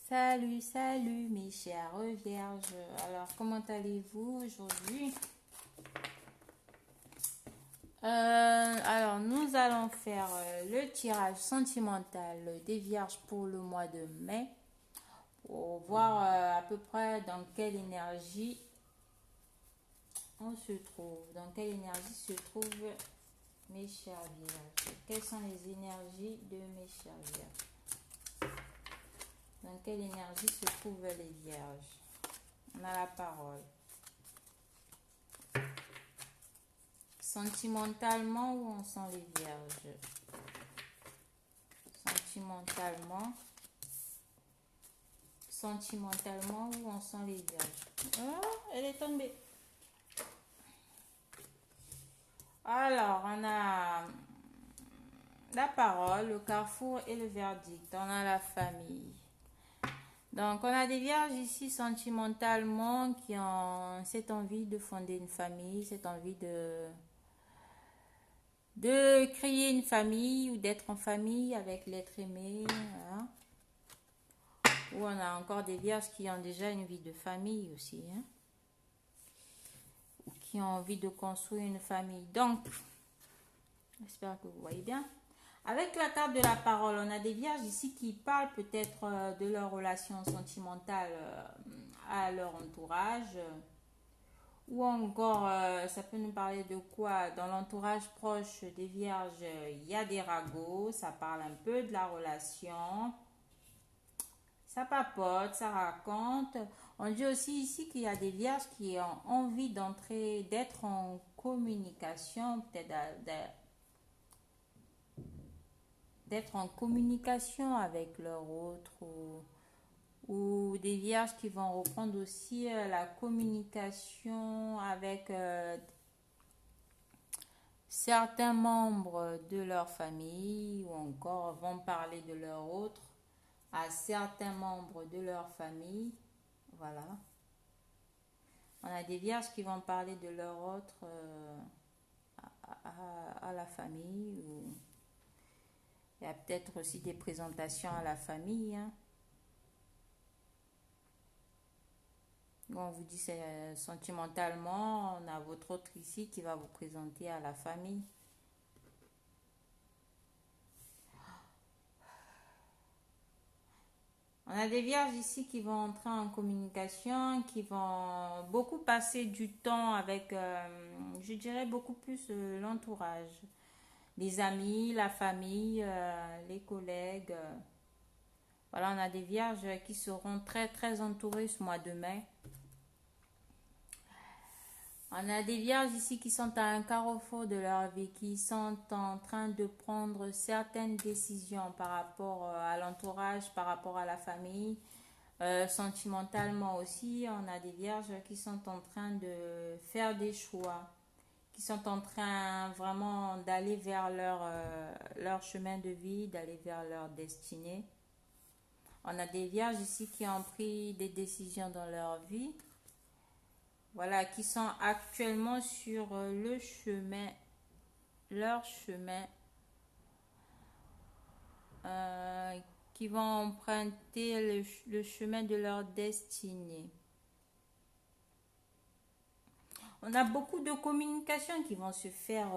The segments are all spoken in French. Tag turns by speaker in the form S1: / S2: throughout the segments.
S1: Salut, salut mes chères vierges. Alors, comment allez-vous aujourd'hui? Alors, nous allons faire le tirage sentimental des vierges pour le mois de mai pour voir à peu près dans quelle énergie on se trouve. Dans quelle énergie se trouvent mes chères vierges? Quelles sont les énergies de mes chères vierges? Dans quelle énergie se trouvent les vierges? On a la parole. Sentimentalement, où en sont les vierges? Sentimentalement, où en sont les vierges? Ah, elle est tombée. Alors, on a la parole, le carrefour et le verdict. On a la famille. Donc, on a des vierges ici sentimentalement qui ont cette envie de fonder une famille, cette envie de créer une famille ou d'être en famille avec l'être aimé. Voilà. Ou on a encore des vierges qui ont déjà une vie de famille aussi. Ou qui ont envie de construire une famille. Donc, j'espère que vous voyez bien. Avec la carte de la parole, on a des vierges ici qui parlent peut-être de leur relation sentimentale à leur entourage. Ou encore, ça peut nous parler de quoi? Dans l'entourage proche des vierges, il y a des ragots, ça parle un peu de la relation. Ça papote, ça raconte. On dit aussi ici qu'il y a des vierges qui ont envie d'être en communication, peut-être d'être en communication avec leur autre ou des vierges qui vont reprendre aussi la communication avec certains membres de leur famille ou encore vont parler de leur autre à certains membres de leur famille. Voilà. On a des vierges qui vont parler de leur autre à la famille. Ou il y a peut-être aussi des présentations à la famille. On vous dit c'est sentimentalement, on a votre autre ici qui va vous présenter à la famille. On a des vierges ici qui vont entrer en communication, qui vont beaucoup passer du temps avec, je dirais, beaucoup plus l'entourage. Les amis, la famille, les collègues. Voilà, on a des vierges qui seront très, très entourées ce mois de mai. On a des vierges ici qui sont à un carrefour de leur vie, qui sont en train de prendre certaines décisions par rapport à l'entourage, par rapport à la famille, sentimentalement aussi. On a des vierges qui sont en train de faire des choix, qui sont en train vraiment d'aller vers leur chemin de vie, d'aller vers leur destinée. On a des vierges ici qui ont pris des décisions dans leur vie. Voilà, qui sont actuellement sur le chemin, leur chemin, qui vont emprunter le chemin de leur destinée. On a beaucoup de communications qui vont se faire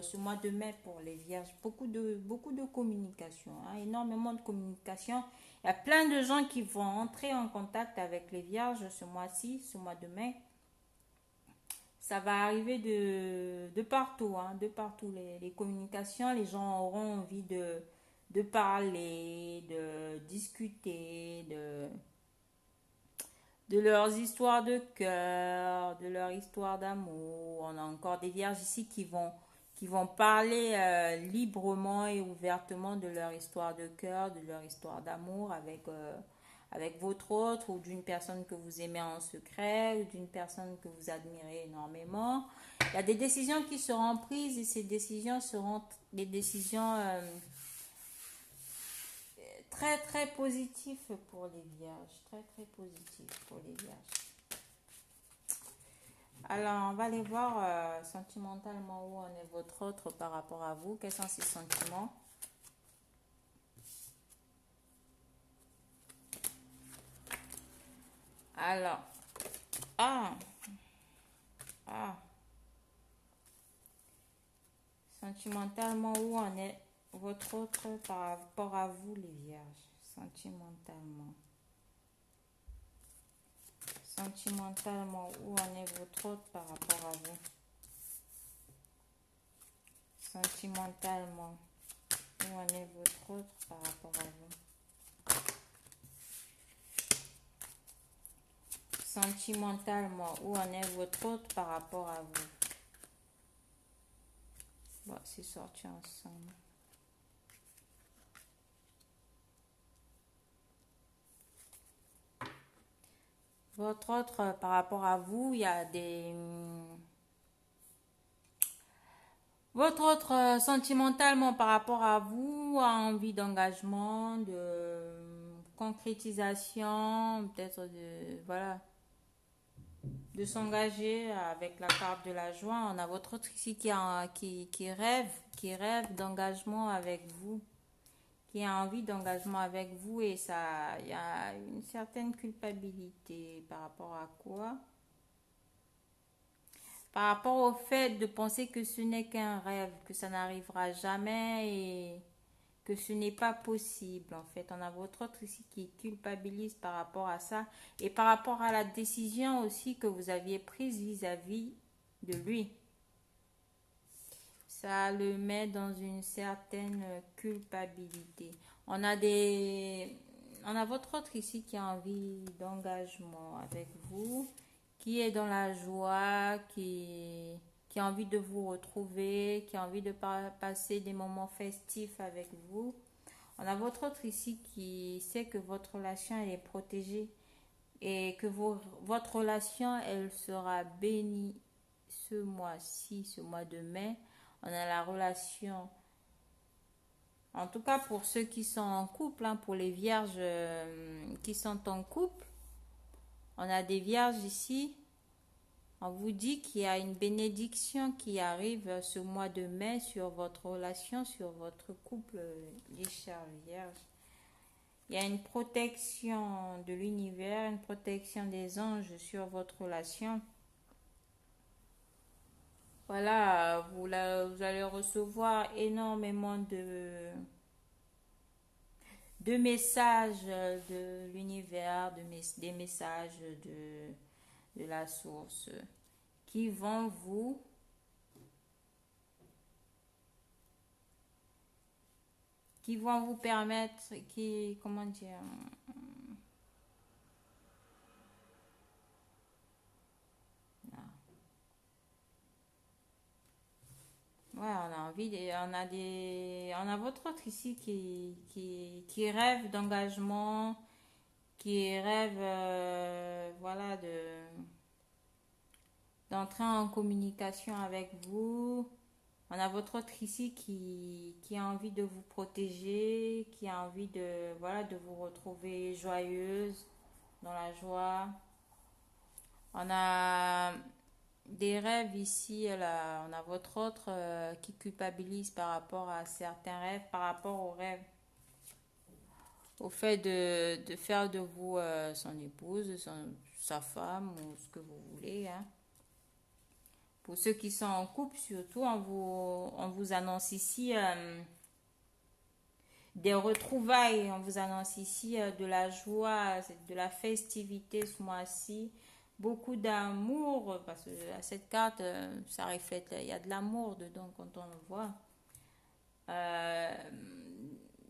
S1: ce mois de mai pour les vierges. Beaucoup de communication, énormément de communication. Il y a plein de gens qui vont entrer en contact avec les vierges ce mois-ci, ce mois de mai. Ça va arriver de partout, de partout. Les communications, les gens auront envie de parler, de discuter, de leurs histoires de cœur, de leur histoire d'amour. On a encore des vierges ici qui vont parler librement et ouvertement de leur histoire de cœur, de leur histoire d'amour avec votre autre ou d'une personne que vous aimez en secret ou d'une personne que vous admirez énormément. Il y a des décisions qui seront prises et ces décisions seront des décisions très très positives pour les vierges. Très très positives pour les vierges. Alors, on va aller voir sentimentalement où en est votre autre par rapport à vous. Quels sont ses sentiments? Alors, ah, ah, sentimentalement, où en est votre autre par rapport à vous, les vierges? Sentimentalement. Sentimentalement, où en est votre autre par rapport à vous? Sentimentalement, où en est votre autre par rapport à vous? Sentimentalement, où en est votre autre par rapport à vous? Bon, c'est sorti ensemble. Votre autre par rapport à vous, il y a des... Votre autre sentimentalement par rapport à vous a envie d'engagement, de concrétisation, peut-être de... Voilà. De s'engager avec la carte de la joie. On a votre autre ici qui rêve d'engagement avec vous, qui a envie d'engagement avec vous et ça, il y a une certaine culpabilité par rapport à quoi? Par rapport au fait de penser que ce n'est qu'un rêve, que ça n'arrivera jamais et que ce n'est pas possible en fait. On a votre autre ici qui culpabilise par rapport à ça et par rapport à la décision aussi que vous aviez prise vis-à-vis de lui. Ça le met dans une certaine culpabilité. On a votre autre ici qui a envie d'engagement avec vous, qui est dans la joie, qui a envie de vous retrouver, qui a envie de passer des moments festifs avec vous. On a votre autre ici qui sait que votre relation elle est protégée et que votre relation elle sera bénie ce mois-ci, ce mois de mai. On a la relation, en tout cas pour ceux qui sont en couple, hein, pour les vierges qui sont en couple, on a des vierges ici. On vous dit qu'il y a une bénédiction qui arrive ce mois de mai sur votre relation, sur votre couple, les chers vierges. Il y a une protection de l'univers, une protection des anges sur votre relation. Voilà, vous allez recevoir énormément de messages de l'univers, des messages de la source qui vont vous permettre, comment dire, ouais, on a envie, on a votre autre ici qui rêve d'engagement, qui rêve, voilà, d'entrer en communication avec vous. On a votre autre ici qui a envie de vous protéger, qui a envie de, voilà, de vous retrouver joyeuse, dans la joie. On a des rêves ici, là, on a votre autre qui culpabilise par rapport à certains rêves, par rapport aux rêves, au fait de faire de vous son épouse, sa femme ou ce que vous voulez. Hein. Pour ceux qui sont en couple, surtout, on vous annonce ici des retrouvailles, on vous annonce ici de la joie, de la festivité ce mois-ci. Beaucoup d'amour, parce que à cette carte, ça reflète, il y a de l'amour dedans quand on le voit. Euh,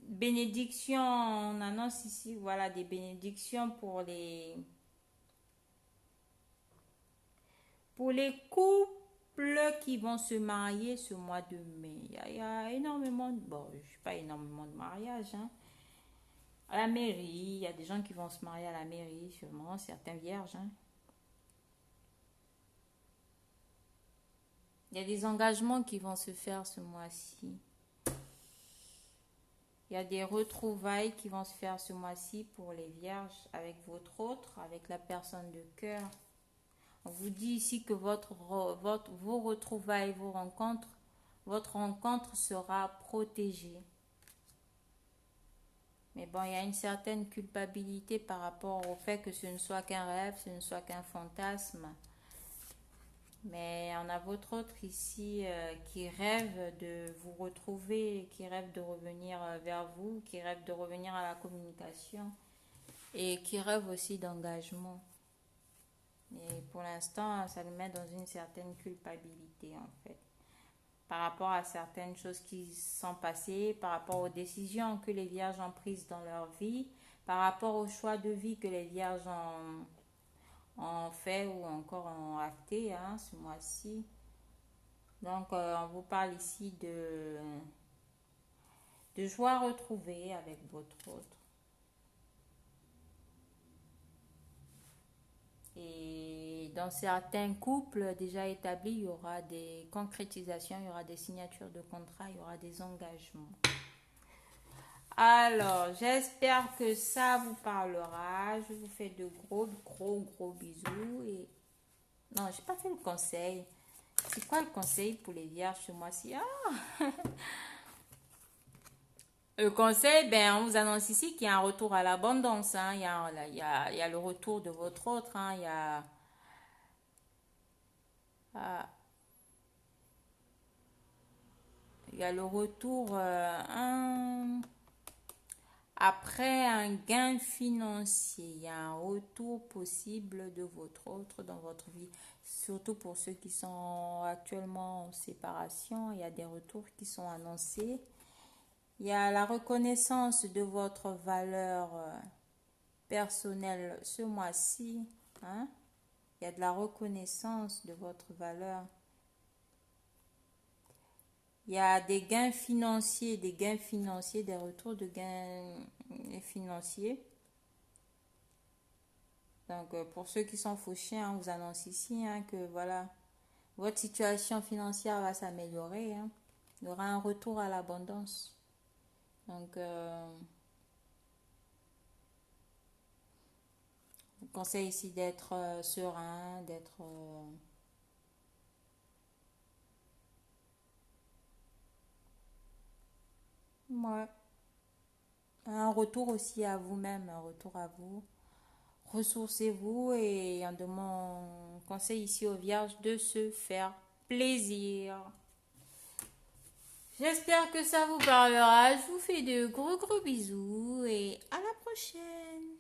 S1: bénédiction, on annonce ici, voilà, des bénédictions pour les couples qui vont se marier ce mois de mai. Il y a énormément, bon, je suis pas énormément de mariages, hein. À la mairie, il y a des gens qui vont se marier à la mairie, sûrement, certains vierges, hein. Il y a des engagements qui vont se faire ce mois-ci. Il y a des retrouvailles qui vont se faire ce mois-ci pour les vierges avec votre autre, avec la personne de cœur. On vous dit ici que vos retrouvailles, votre rencontre sera protégée. Mais bon, il y a une certaine culpabilité par rapport au fait que ce ne soit qu'un rêve, ce ne soit qu'un fantasme. Mais on a votre autre ici qui rêve de vous retrouver, qui rêve de revenir vers vous, qui rêve de revenir à la communication et qui rêve aussi d'engagement. Et pour l'instant, ça le met dans une certaine culpabilité en fait. Par rapport à certaines choses qui sont passées, par rapport aux décisions que les vierges ont prises dans leur vie, par rapport aux choix de vie que les vierges ont fait ou encore ont acté ce mois-ci. Donc, on vous parle ici de joie retrouvée avec votre autre. Et dans certains couples déjà établis, il y aura des concrétisations, il y aura des signatures de contrats, il y aura des engagements. Alors, j'espère que ça vous parlera. Je vous fais de gros bisous. Et non, j'ai pas fait le conseil. C'est quoi le conseil pour les vierges ce mois-ci? Le conseil, ben, on vous annonce ici qu'il y a un retour à l'abondance. Il y a le retour de votre autre. Ah, il y a le retour après un gain financier. Il y a un retour possible de votre autre dans votre vie. Surtout pour ceux qui sont actuellement en séparation. Il y a des retours qui sont annoncés. Il y a la reconnaissance de votre valeur personnelle ce mois-ci. Il y a de la reconnaissance de votre valeur. Il y a des gains financiers, des retours de gains financiers. Donc, pour ceux qui sont fauchés, on vous annonce ici que voilà, votre situation financière va s'améliorer. Il y aura un retour à l'abondance. Donc, je vous conseille ici d'être serein, d'être... ouais. Un retour aussi à vous-même, un retour à vous. Ressourcez-vous et de mon conseil ici aux vierges de se faire plaisir. J'espère que ça vous parlera. Je vous fais de gros bisous et à la prochaine.